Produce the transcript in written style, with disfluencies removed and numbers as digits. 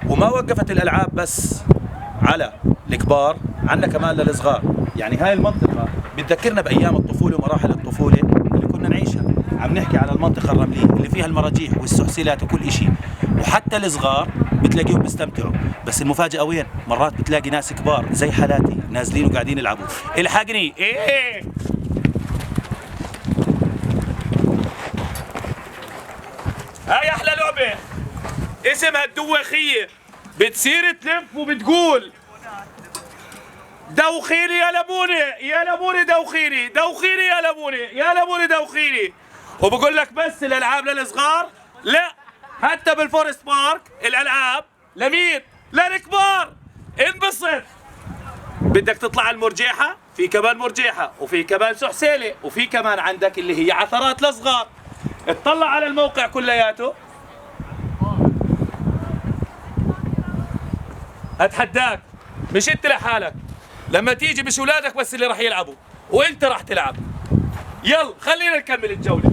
وما وقفت الألعاب بس على الكبار، عندنا كمان للصغار. يعني هاي المنطقة بتذكرنا بأيام الطفولة ومراحل الطفولة اللي كنا نعيشها. عم نحكي على المنطقة الرملية اللي فيها المراجيح والسحسلات وكل إشي، وحتى الصغار بتلاقيهم بيستمتعوا. بس المفاجأة وين؟ مرات بتلاقي ناس كبار زي حالاتي نازلين وقاعدين يلعبوا. الحقني إيه. هاي أحلى لعبة اسمها الدواخية. بتصير تلف وبتقول دوخيني يا لموني يا لموني دوخيني دوخيني يا لموني يا لموني دوخيني. وبقول لك بس الالعاب للصغار؟ لا، حتى بالفورست بارك الالعاب لمين؟ للكبار. انبسط. بدك تطلع المرجيحة؟ في كمان مرجيحة، وفي كمان سحسيلة، وفي كمان عندك اللي هي عثرات لصغار. اطلع على الموقع كلياته. اتحداك، مش انت لحالك، لما تيجي مش ولادك بس اللي راح يلعبوا، وانت راح تلعب. يلا خلينا نكمل الجولة.